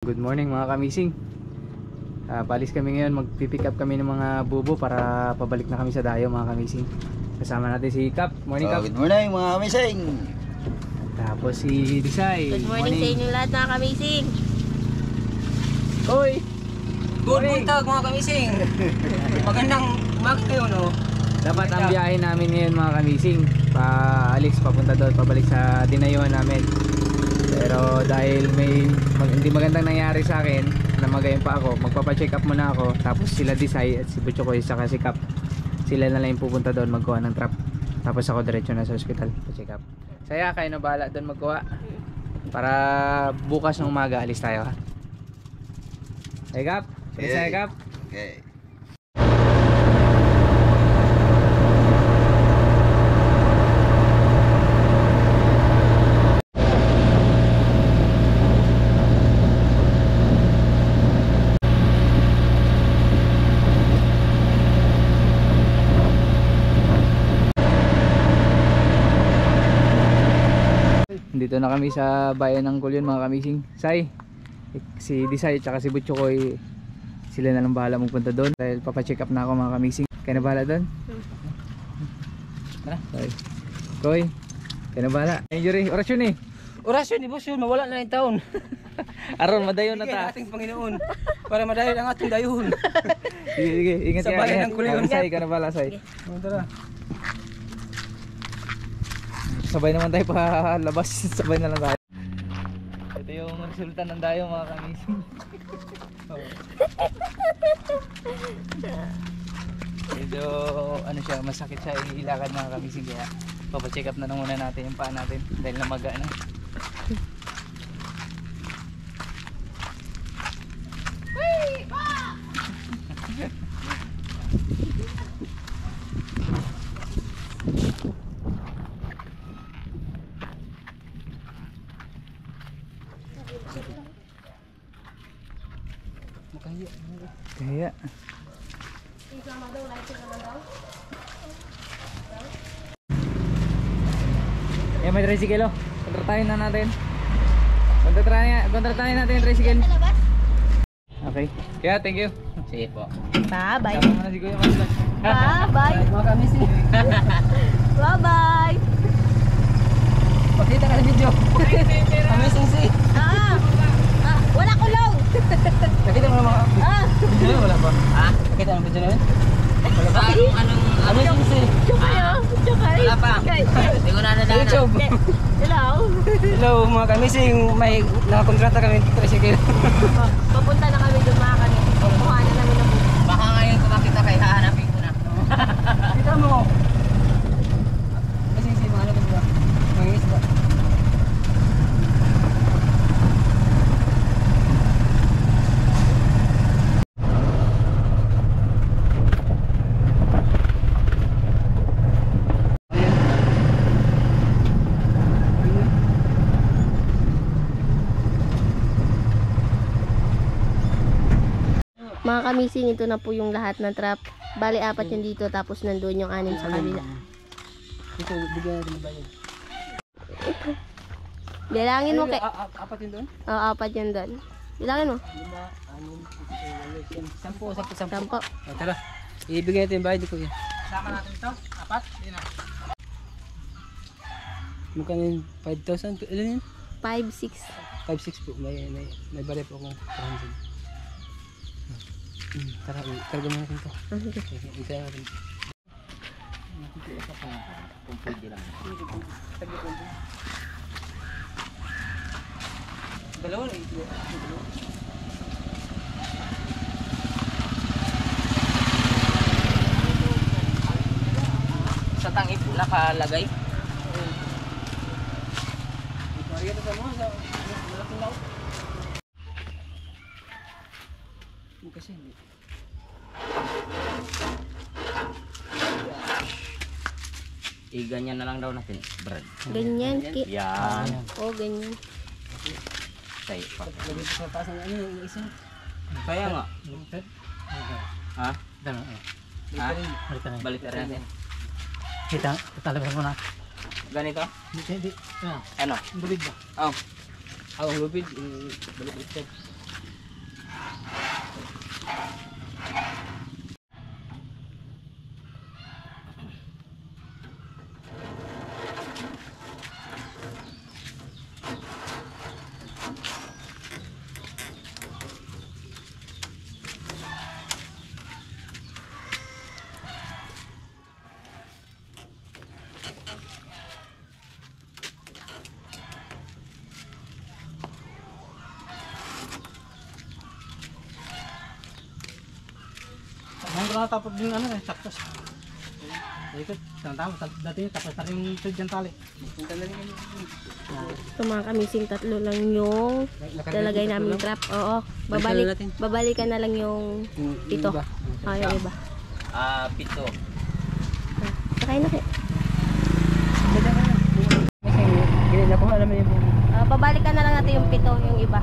Good morning mga kamising. Palis kami ngayon, magpipick up kami ng mga bubo para pabalik na kami sa dayo mga kamising. Kasama natin si Kap. Morning Kap. Good morning mga kamising. Tapos si Disay. Good morning sa inyo lahat mga kamising. Hoy! Good buntag mga kamising. Magandang umaga kayo no. Dapat ang biyahe namin ngayon mga kamising, paalis papunta doon, pabalik sa dinayuhan namin. Pero dahil may hindi magandang nangyari sa akin, namagayon pa ako, magpapa-check up muna ako. Tapos sila Disay at si Butchokoy saka si Kap, sila na lang yung pupunta doon magkuha ng trap. Tapos ako diretso na sa ospital pa-check up. Saya kayo na bahala doon magkuha. Para bukas ng umaga alis tayo ha. Hey Kap, sige Kap. Okay. Dito na kami sa bayan ng Kulyon mga kamising. Say, si Disay at si Butchokoy, sila na lang bahala magpunta doon. Dahil papacheck up na ako mga kamising. Kaya na bahala doon? Tara, Say. Koy, kaya na bahala. Injury, orasyon eh. Orasyon ni boss yun, mawala na yung taon. Aron, madayon na Bigyan ta. ating Panginoon para madayon ang ating dayon. Sige, ingat Sa bayan ng Kulyon. Say, kaya na bahala Say. Tara. Sabay naman tayo pa labas. Sabay na lang tayo. Ito yung resulta ng dayo mga kamising. Medyo ano siya, masakit siya ilakad mga kamising, kaya papacheck up na lang muna natin yung paa natin dahil namaga na. Kaya yan, may tricycle oh. Kontratahin na natin. Kontratahin natin yung tricycle. Okay. Kaya thank you. Sige po. Bye-bye. Tama mo na si Kuya Masla. Bye-bye. Mga kamising. Bye-bye. Pakita ka ng video. Kamising si. Wala kulong. Nakita mo na mga video wala pa? Ha? Nakita mo ang video na yun? Wala pa? Anong kamising si? Chukay oh. Chukay. Wala pa. Hindi ko na nadaanan. YouTube. Hello. Hello mga kamising. May nakakontrata kami ng tricycle. Papunta na kami doon mga kamising. Kukuha na namin ng buko. Baka ngayon kung makita kayo, hahanapin ko na. Kita mo. Kasi si mga ano ko ba? Mga isda. Mga kamising, ito na po yung lahat ng trap. Bali, 4 yung dito, tapos nandun yung 6 sa kabila. Ito, bigyan natin ng bayad. Bilangin mo kay... Apat yun doon? Oo, 4 yun doon. Bilangin mo. 10. 10 po. Tara, ibigay natin yung bayad ko yan. Sama natin ito? Apat? Yun na. Magkano yun? 5,000? Ilan yun? 5, 6. 5,600 po. May bari po akong 400. Tara, karga mo natin ito. Isa natin. Dalawa na ito. Sa tangip nakalagay. Mariya ito sa mga sa malaking laot. Kasi hindi. Ganyan na lang daw natin, Brad. Ganyan. Yan. Oo, ganyan. Say, pa. Lagay ko sa taas ng ano yung isa. Kaya nga. Ha? Ha? Balik na rin. Kita, talaga mo na. Ganito? Hindi. Ano? Balik ba? Oh. Ako lupid, balik ito. natapos din ano eh, saktos. Ikot, tama, dati yun, tapos na rin yung tube dyan tali. Ito mga kamising, 3 lang yung lalagay namin trap. Oo, babalikan na lang yung ito. Yung iba. Pito. Sakay na kayo. Ganyan na po, alam mo yung Babalikan na lang natin yung 7, yung iba.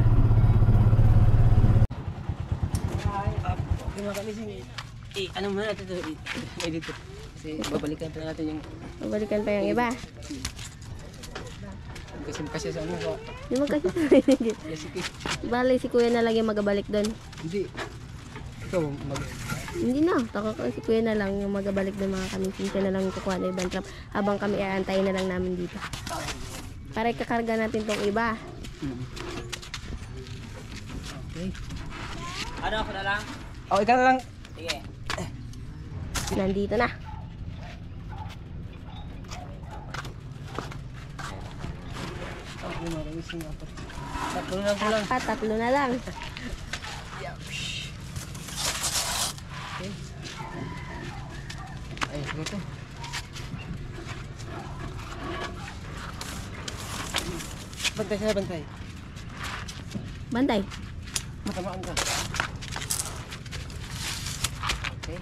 okay mga kamising. Ano muna natin ito, dito. Kasi babalikan pa natin yung Babalikan pa yung iba. kasi sa ano ko. Di mo kasi Sige. bali si kuya na lang yung magabalik doon. Hindi. Ikaw, Hindi na, si kuya na lang yung magabalik doon mga kamising. Siya na lang yung kukuha ng ibang trap habang kami aantayin na lang namin dito. Para ikakarga natin tong iba. okay. Ano ako na lang? Oh, ikaw na lang. Sige. Nandito na. Okay mga kamising. Tatlo na lang ko lang. 3 na lang. Ay, ito. Bantay sana, bantay. Bantay. Matamaan ka. Okay.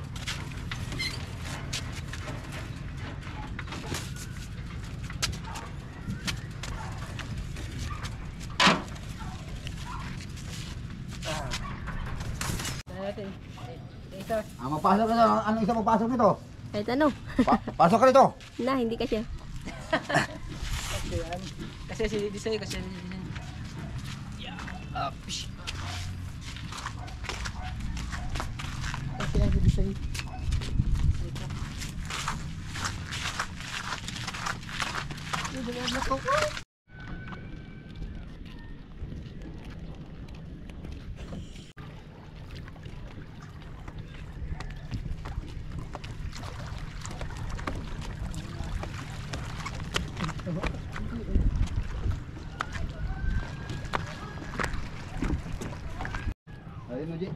Natin. Ito. Mapasok ka na. Ano isa mapasok nito? Kahit ano. Pasok ka nito. Na, hindi kasi. Kasi si Disay kasi kasi ang Disay. Ayun mo, Ji.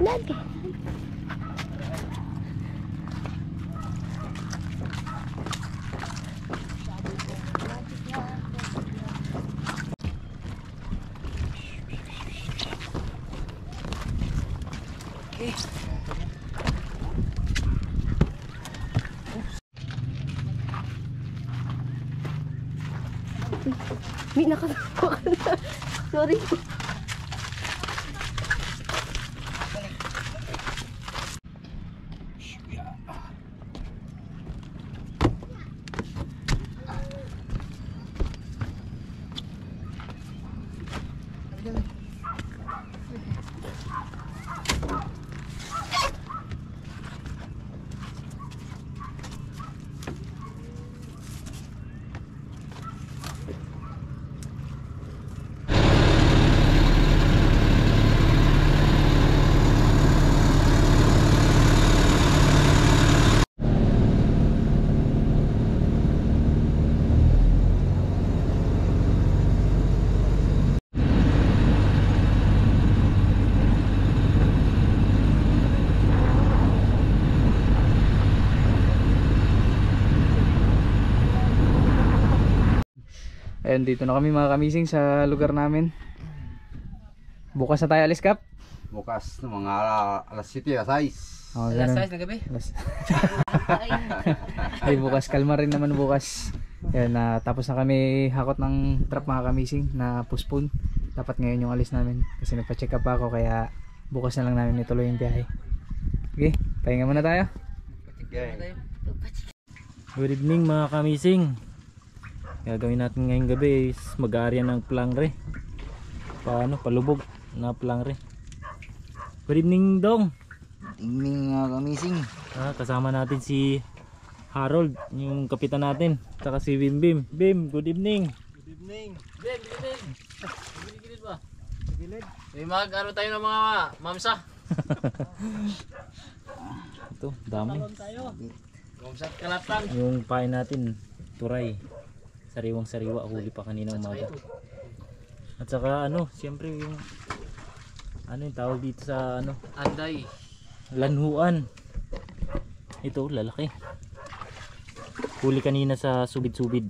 Nag. May nakatawa ka na. Sorry. Ayun, dito na kami mga kamising sa lugar namin. Bukas na tayo alis, Kap. Bukas ng mga alas 7, alas 6. Oh, Alas ganun. 6 na gabi. Ay, bukas. Kalma rin naman bukas. Ayun, tapos na kami hakot ng trap mga kamising na postpone. dapat ngayon yung alis namin kasi nagpa-check up ako, kaya bukas na lang namin ituloy yung biyahe. Okay, pahinga muna tayo. Good evening mga kamising. Gagawin natin ngayong gabi is mag-aarya ng plangre. Palubog na plangre. Good evening Dong. Evening mga kamising. Kasama natin si Harold, yung kapitan natin, saka si Bim Bim. Bim, good evening. Gilid ba? May mag-ano tayo ng mga mamsa. Ito, dami. Mamsa at kalapang. Yung pain natin, turay. Sariwang sariwa, huli pa kaninang umaga. At saka siyempre yung yung tawag dito sa Anday. lanhuan. Ito, lalaki. Huli kanina sa subid-subid.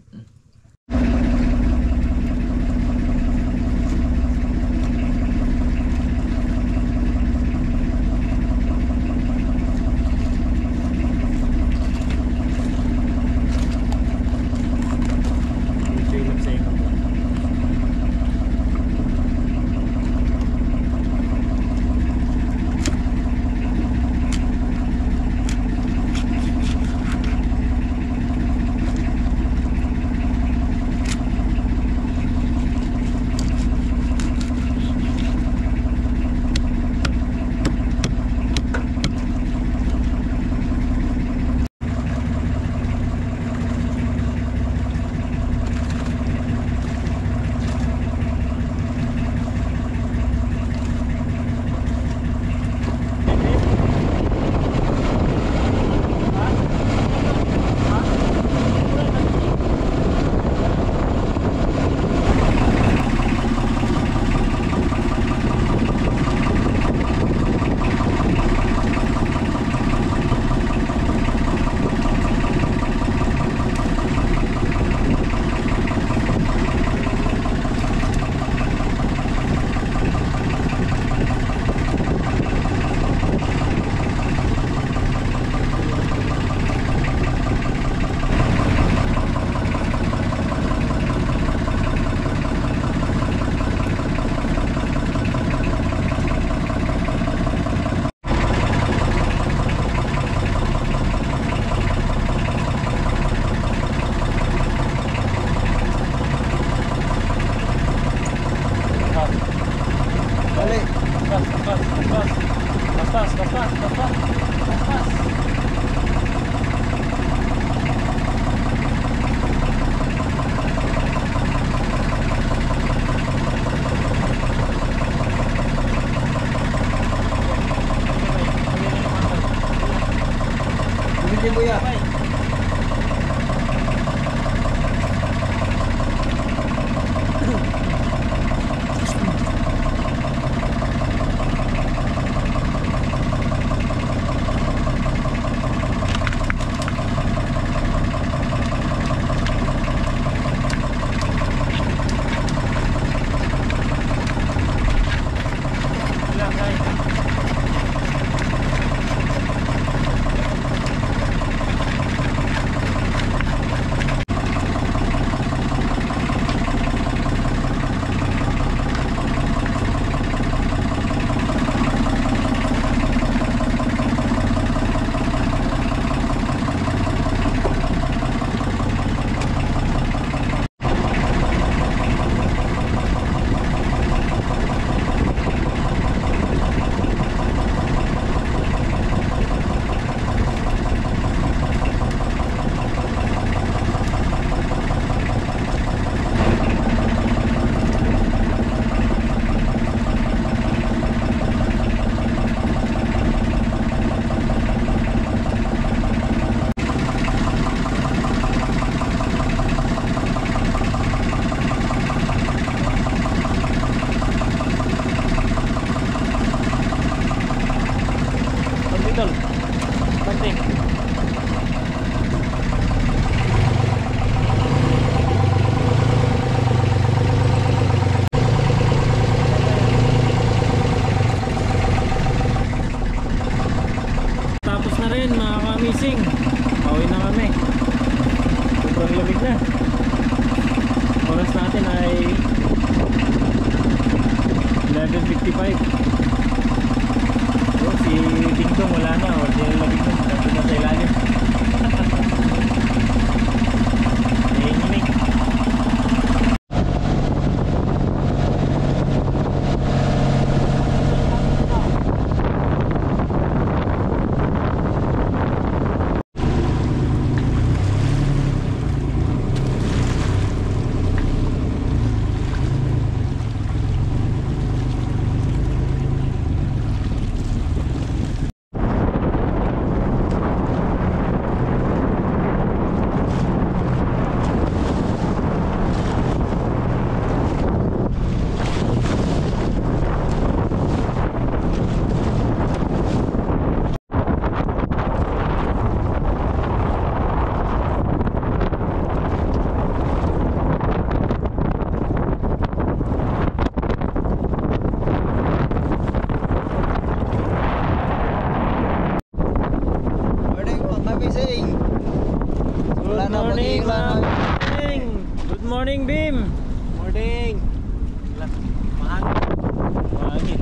Mahangin.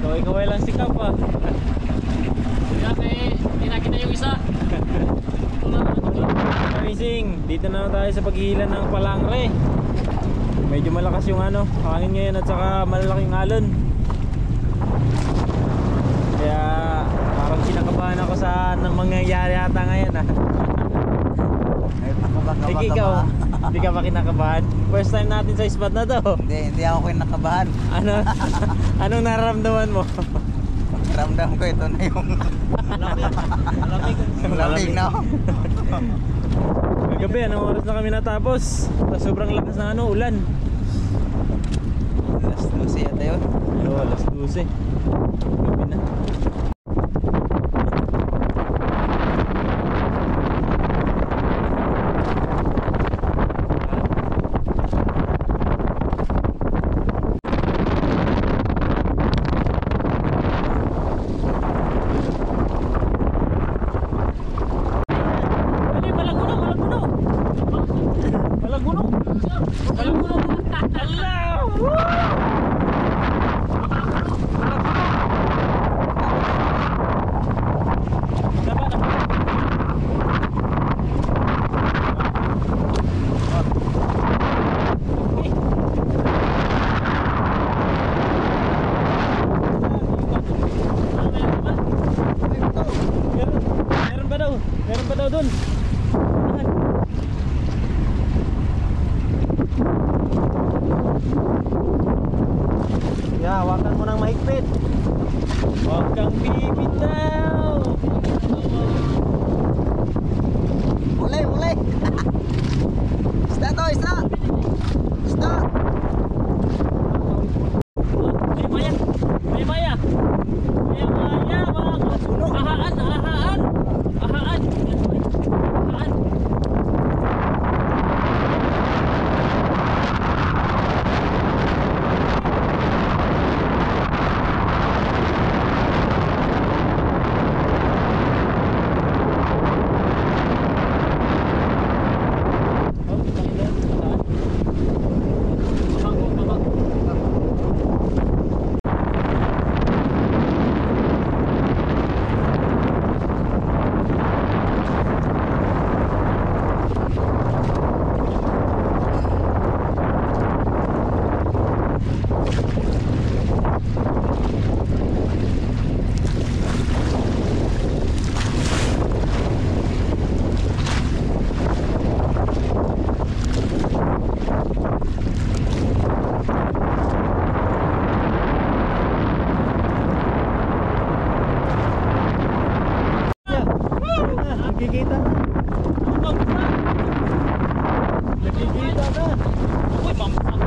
Kaway-kaway lang si Kap ah. Hindi nakita yung isa. Amazing. Dito na tayo sa paghihilan ng palangre. Medyo malakas yung hangin ngayon at saka malalaking alon. Kaya parang kinakabahan ako sa mangyayari ata ngayon ah. Sige ikaw, hindi ka ba kinakabahan? First time natin sa spot na to. Hindi ako kinakabahan. Anong nararamdaman mo? Ramdam ko ito na yung lamig na. Kagabi, anong oras na kami natapos? Tapos sobrang lakas ng ulan. Alas 12 yata yun. Oo, alas 12. Gabi na. Meron pa daw dun. Yeah, hawakan mo ng mahigpit. Huwag kang bibitaw. Uli. Isda to, isda. May maya. Ahaan. Nakikita na. Nakikita na. Uy, bampak.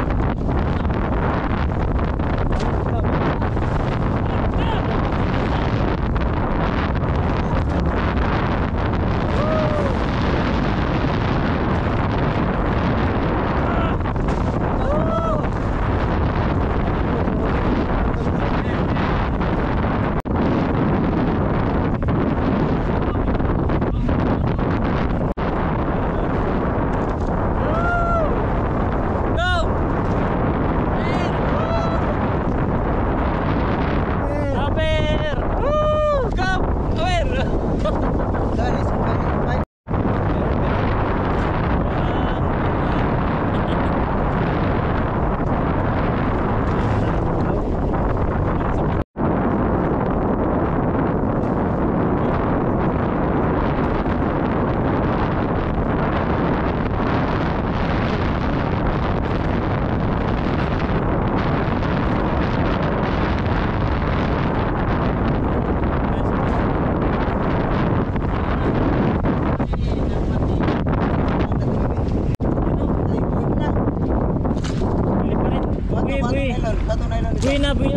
Buwi na, buwi.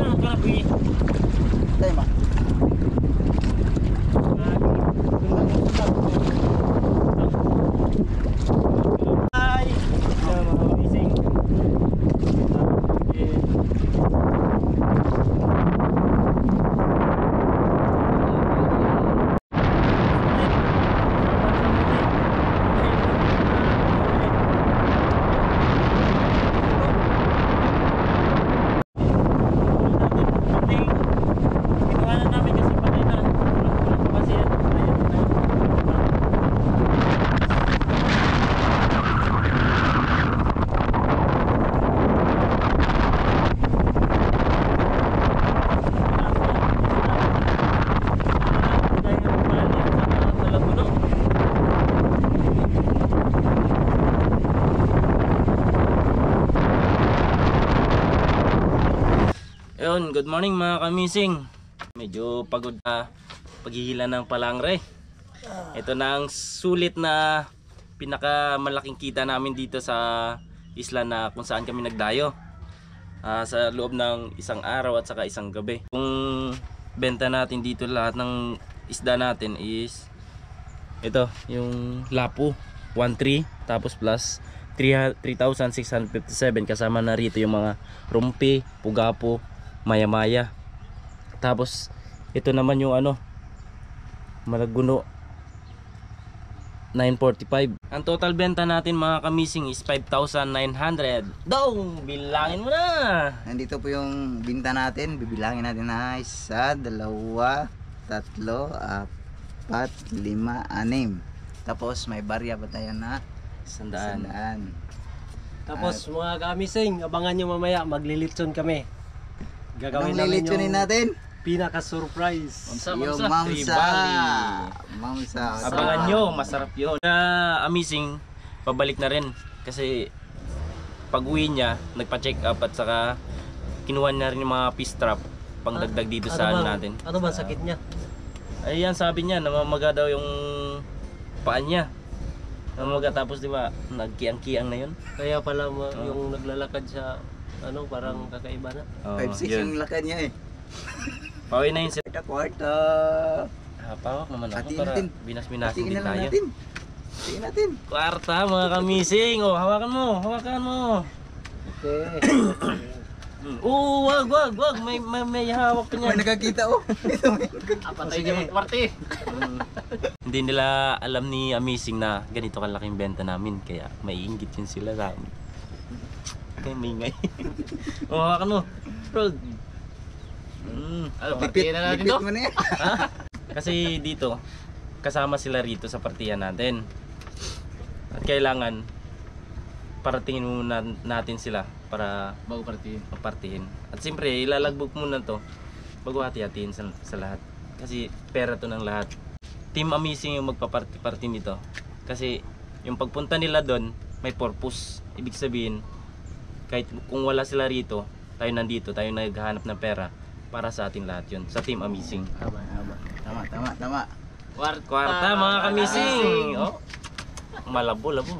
Tayo ba? Hi! Hello mga kabising. Ayun, good morning mga kamising. Medyo pagod na paghihila ng palangre. Ito na ang sulit na pinakamalaking kita namin dito sa isla na kung saan kami nagdayo. Sa loob ng isang araw at saka isang gabi. Kung benta natin dito lahat ng isda natin is ito, yung lapu 1.3 tapos plus 3,657 kasama na rito yung mga rumpi, pugapo, maya-maya. Tapos ito naman yung ano, malaguno 945. Ang total benta natin mga kamising is 5,900. Daw, bilangin mo na. Nandito po yung binta natin. Bibilangin natin na 1, 2, 3, 4, 5, 6. Tapos may barya ba tayo na 100. 100. Tapos mga kamising, abangan nyo mamaya, maglilitson kami. Gagawin Anong namin lilitsunin yung natin? pinaka-surprise. Yung Tree mamsa. Valley. Mamsa. Abangan nyo, masarap yun. Amazing, pabalik na rin. Kasi pag uwi niya, nagpa-check up at saka kinuha na rin yung mga fish trap pang dagdag dito sa natin. Ano ba sakit niya? Ayan, sabi niya, namamaga daw yung paan niya. Namamaga, tapos di ba, nagkiang-kiang na yun. Kaya pala yung naglalakad siya, ano, parang kakaiba na. 5-6 yung lakad niya eh. Pawin na yun sila. Kwarta. Pawak naman ako Hatiin para natin. binas-binasin Hatiin din na lang tayo. natin. Hatiin natin. Kwarta mga kamising. O, hawakan mo, hawakan mo. Okay. Wag. May hawak pa May niyan. nakakita oh. Ito may. Patay ka magparte. Hindi nila alam ni Amazing na ganito kalaking benta namin. Kaya maiinggit yun sila sa amin. Kaya maingay. O, hawakan mo. Bro. Parte na natin to. Mo na yan. Kasi dito, kasama sila rito sa partiyan natin. At kailangan paratingin muna natin sila para Bago parte. mapartihin. At siyempre, ilalagbog muna to bago hati-hatiin sa lahat. Kasi pera to ng lahat. Team Amazing yung magpaparti-party nito. Kasi yung pagpunta nila doon, may purpose. Ibig sabihin, kahit kung wala sila rito, tayo nandito, tayo naghahanap ng pera para sa ating lahat yun. Sa Team Amazing. Tama. Kwarta mga kamising! Oh, malabo-labo.